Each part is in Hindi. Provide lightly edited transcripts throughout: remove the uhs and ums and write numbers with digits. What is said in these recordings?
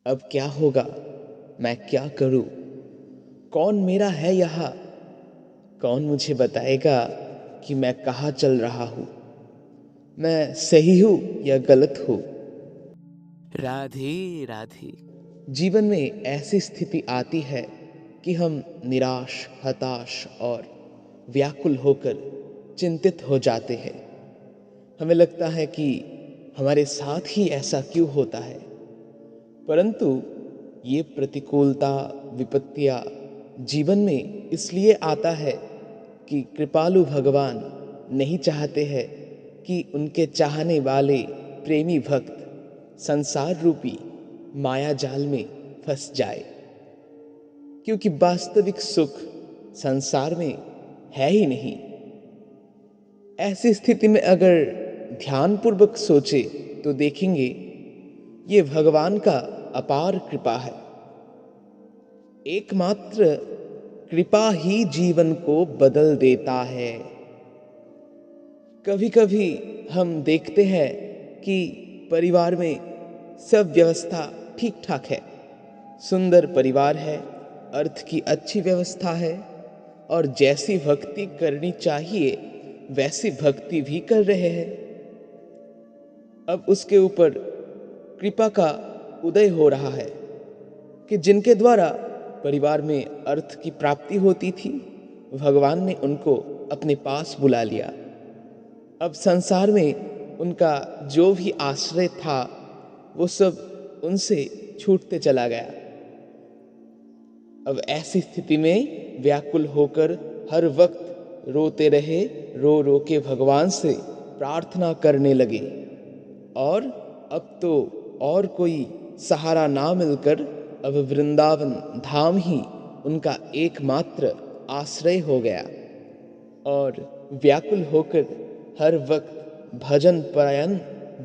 अब क्या होगा, मैं क्या करूं? कौन मेरा है यहाँ? कौन मुझे बताएगा कि मैं कहाँ चल रहा हूँ? मैं सही हूँ या गलत हूँ? राधे राधे। जीवन में ऐसी स्थिति आती है कि हम निराश, हताश और व्याकुल होकर चिंतित हो जाते हैं। हमें लगता है कि हमारे साथ ही ऐसा क्यों होता है। परंतु ये प्रतिकूलता, विपत्तियां जीवन में इसलिए आता है कि कृपालु भगवान नहीं चाहते हैं कि उनके चाहने वाले प्रेमी भक्त संसार रूपी माया जाल में फंस जाए। क्योंकि वास्तविक सुख संसार में है ही नहीं। ऐसी स्थिति में अगर ध्यानपूर्वक सोचे तो देखेंगे ये भगवान का अपार कृपा है। एकमात्र कृपा ही जीवन को बदल देता है। कभी कभी हम देखते हैं कि परिवार में सब व्यवस्था ठीक ठाक है, सुंदर परिवार है, अर्थ की अच्छी व्यवस्था है और जैसी भक्ति करनी चाहिए वैसी भक्ति भी कर रहे हैं। अब उसके ऊपर कृपा का उदय हो रहा है कि जिनके द्वारा परिवार में अर्थ की प्राप्ति होती थी, भगवान ने उनको अपने पास बुला लिया। अब संसार में उनका जो भी आश्रय था वो सब उनसे छूटते चला गया। अब ऐसी स्थिति में व्याकुल होकर हर वक्त रोते रहे, रो रो के भगवान से प्रार्थना करने लगे। और अब तो और कोई सहारा ना मिलकर अब वृंदावन धाम ही उनका एकमात्र आश्रय हो गया और व्याकुल होकर हर वक्त भजन परायण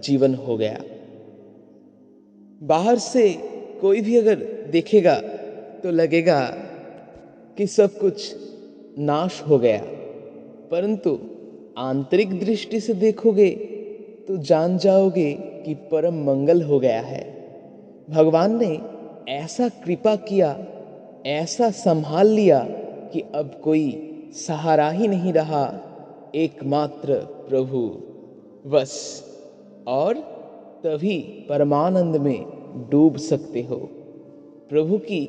जीवन हो गया। बाहर से कोई भी अगर देखेगा तो लगेगा कि सब कुछ नाश हो गया, परंतु आंतरिक दृष्टि से देखोगे तो जान जाओगे कि परम मंगल हो गया है। भगवान ने ऐसा कृपा किया, ऐसा संभाल लिया कि अब कोई सहारा ही नहीं रहा, एकमात्र प्रभु बस। और तभी परमानंद में डूब सकते हो। प्रभु की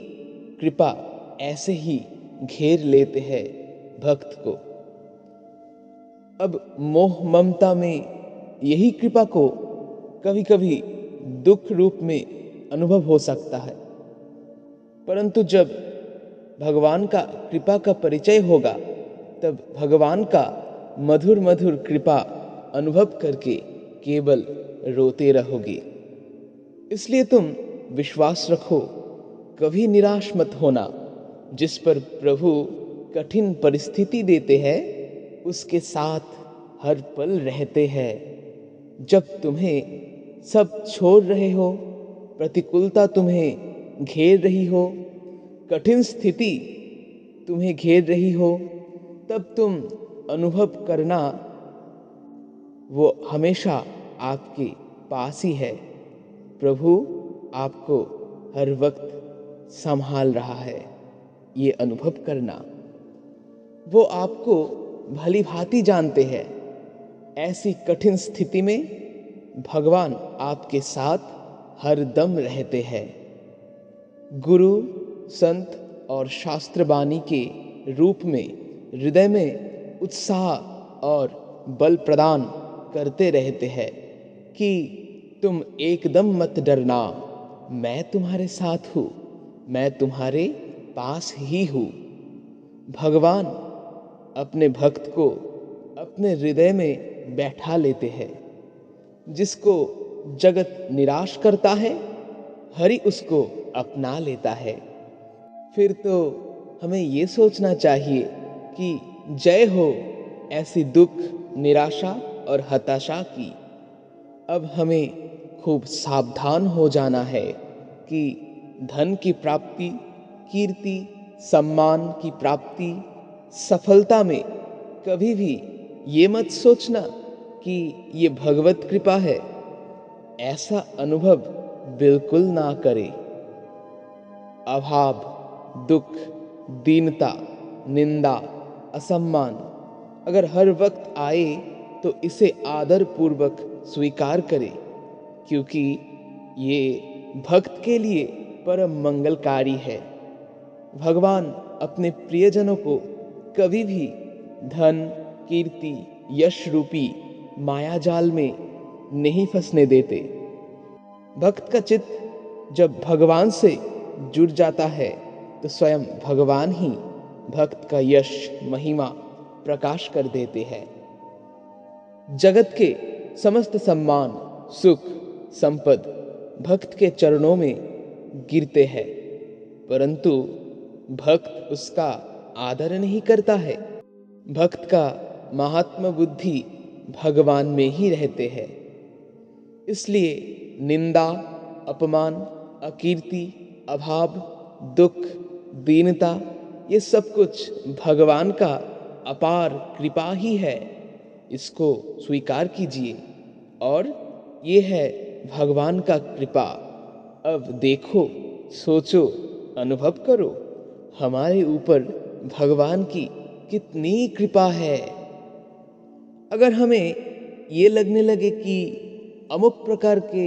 कृपा ऐसे ही घेर लेते हैं भक्त को। अब मोह ममता में यही कृपा को कभी कभी दुख रूप में अनुभव हो सकता है, परंतु जब भगवान का कृपा का परिचय होगा तब भगवान का मधुर मधुर कृपा अनुभव करके केवल रोते रहोगे। इसलिए तुम विश्वास रखो, कभी निराश मत होना। जिस पर प्रभु कठिन परिस्थिति देते हैं उसके साथ हर पल रहते हैं। जब तुम्हें सब छोड़ रहे हो, प्रतिकूलता तुम्हें घेर रही हो, कठिन स्थिति तुम्हें घेर रही हो, तब तुम अनुभव करना वो हमेशा आपके पास ही है। प्रभु आपको हर वक्त संभाल रहा है, ये अनुभव करना। वो आपको भली भांति जानते हैं। ऐसी कठिन स्थिति में भगवान आपके साथ हर दम रहते हैं। गुरु, संत और शास्त्रवाणी के रूप में हृदय में उत्साह और बल प्रदान करते रहते हैं कि तुम एकदम मत डरना, मैं तुम्हारे साथ हूँ, मैं तुम्हारे पास ही हूँ। भगवान अपने भक्त को अपने हृदय में बैठा लेते हैं। जिसको जगत निराश करता है, हरि उसको अपना लेता है। फिर तो हमें ये सोचना चाहिए कि जय हो ऐसी दुख, निराशा और हताशा की। अब हमें खूब सावधान हो जाना है कि धन की प्राप्ति, कीर्ति, सम्मान की प्राप्ति, सफलता में कभी भी ये मत सोचना कि ये भगवत कृपा है। ऐसा अनुभव बिल्कुल ना करें। अभाव, दुख, दीनता, निंदा, असम्मान अगर हर वक्त आए तो इसे आदर पूर्वक स्वीकार करें, क्योंकि ये भक्त के लिए परम मंगलकारी है। भगवान अपने प्रियजनों को कभी भी धन, कीर्ति, यश रूपी मायाजाल में नहीं फंसने देते। भक्त का चित्त जब भगवान से जुड़ जाता है तो स्वयं भगवान ही भक्त का यश, महिमा प्रकाश कर देते हैं। जगत के समस्त सम्मान, सुख, संपद भक्त के चरणों में गिरते हैं, परंतु भक्त उसका आदर नहीं करता है। भक्त का महात्मा बुद्धि भगवान में ही रहते हैं। इसलिए निंदा, अपमान, अकीर्ति, अभाव, दुख, दीनता ये सब कुछ भगवान का अपार कृपा ही है। इसको स्वीकार कीजिए और ये है भगवान का कृपा। अब देखो, सोचो, अनुभव करो हमारे ऊपर भगवान की कितनी कृपा है। अगर हमें ये लगने लगे कि अमुक प्रकार के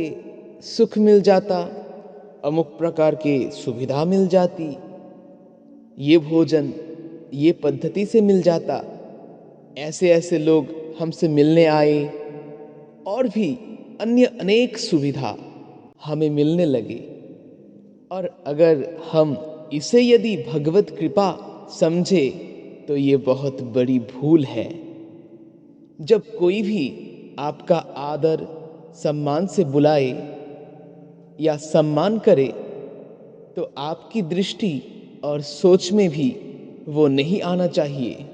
सुख मिल जाता, अमुक प्रकार की सुविधा मिल जाती, ये भोजन ये पद्धति से मिल जाता, ऐसे ऐसे लोग हमसे मिलने आए और भी अन्य अनेक सुविधा हमें मिलने लगे, और अगर हम इसे यदि भगवत कृपा समझे तो ये बहुत बड़ी भूल है। जब कोई भी आपका आदर सम्मान से बुलाए या सम्मान करे तो आपकी दृष्टि और सोच में भी वो नहीं आना चाहिए।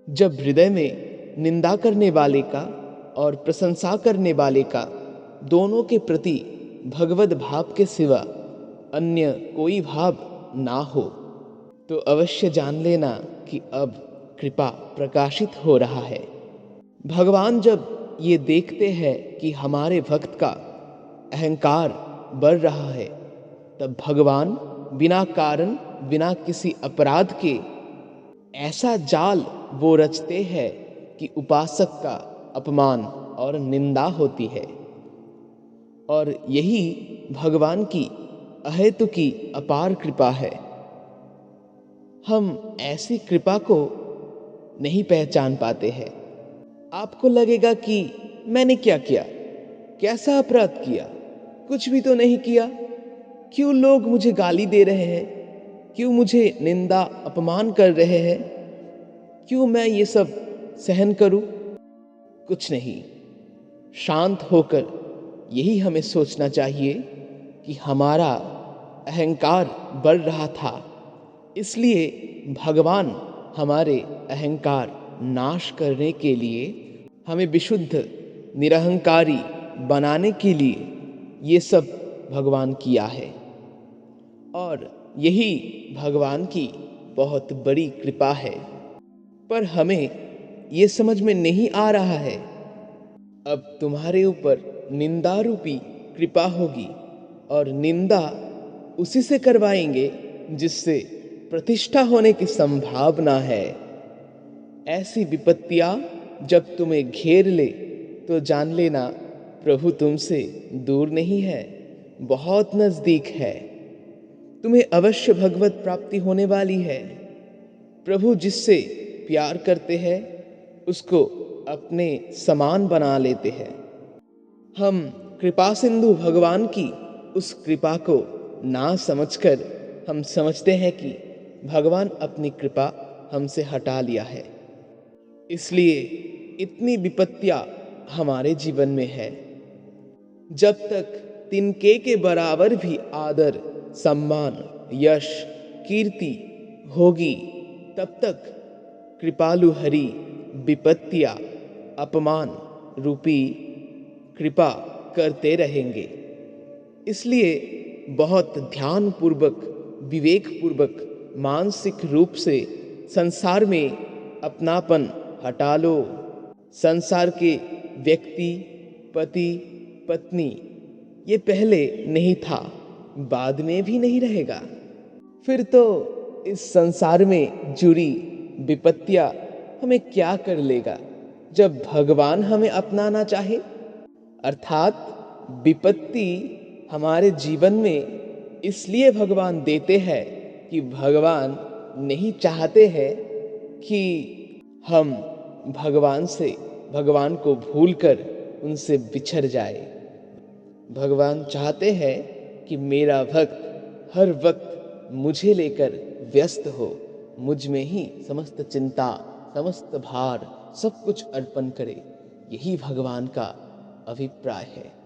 जब हृदय में निंदा करने वाले का और प्रशंसा करने वाले का दोनों के प्रति भगवत भाव के सिवा अन्य कोई भाव ना हो तो अवश्य जान लेना कि अब कृपा प्रकाशित हो रहा है। भगवान जब ये देखते हैं कि हमारे भक्त का अहंकार बढ़ रहा है, तब भगवान बिना कारण, बिना किसी अपराध के ऐसा जाल वो रचते हैं कि उपासक का अपमान और निंदा होती है। और यही भगवान की अहेतुकी अपार कृपा है। हम ऐसी कृपा को नहीं पहचान पाते हैं। आपको लगेगा कि मैंने क्या किया, कैसा अपराध किया, कुछ भी तो नहीं किया, क्यों लोग मुझे गाली दे रहे हैं, क्यों मुझे निंदा अपमान कर रहे हैं, क्यों मैं ये सब सहन करूं? कुछ नहीं। शांत होकर यही हमें सोचना चाहिए कि हमारा अहंकार बढ़ रहा था, इसलिए भगवान हमारे अहंकार नाश करने के लिए, हमें विशुद्ध निरहंकारी बनाने के लिए ये सब भगवान किया है। और यही भगवान की बहुत बड़ी कृपा है, पर हमें ये समझ में नहीं आ रहा है। अब तुम्हारे ऊपर निंदा रूपी कृपा होगी और निंदा उसी से करवाएंगे जिससे प्रतिष्ठा होने की संभावना है। ऐसी विपत्तियां जब तुम्हें घेर ले तो जान लेना प्रभु तुमसे दूर नहीं है, बहुत नजदीक है। तुम्हें अवश्य भगवत प्राप्ति होने वाली है। प्रभु जिससे प्यार करते हैं उसको अपने समान बना लेते हैं। हम कृपा सिंधु भगवान की उस कृपा को ना समझकर हम समझते हैं कि भगवान अपनी कृपा हमसे हटा लिया है, इसलिए इतनी विपत्तियां हमारे जीवन में है। जब तक तिनके के बराबर भी आदर, सम्मान, यश, कीर्ति होगी, तब तक कृपालु हरि विपत्तियां, अपमान रूपी कृपा करते रहेंगे। इसलिए बहुत ध्यान पूर्वक, विवेक पूर्वक, मानसिक रूप से संसार में अपनापन हटा लो। संसार के व्यक्ति, पति, पत्नी ये पहले नहीं था, बाद में भी नहीं रहेगा। फिर तो इस संसार में जुड़ी विपत्तियां हमें क्या कर लेगा जब भगवान हमें अपनाना चाहे। अर्थात विपत्ति हमारे जीवन में इसलिए भगवान देते हैं कि भगवान नहीं चाहते हैं कि हम भगवान को भूलकर उनसे बिछड़ जाए। भगवान चाहते हैं कि मेरा भक्त हर वक्त मुझे लेकर व्यस्त हो, मुझ में ही समस्त चिंता, समस्त भार, सब कुछ अर्पण करे। यही भगवान का अभिप्राय है।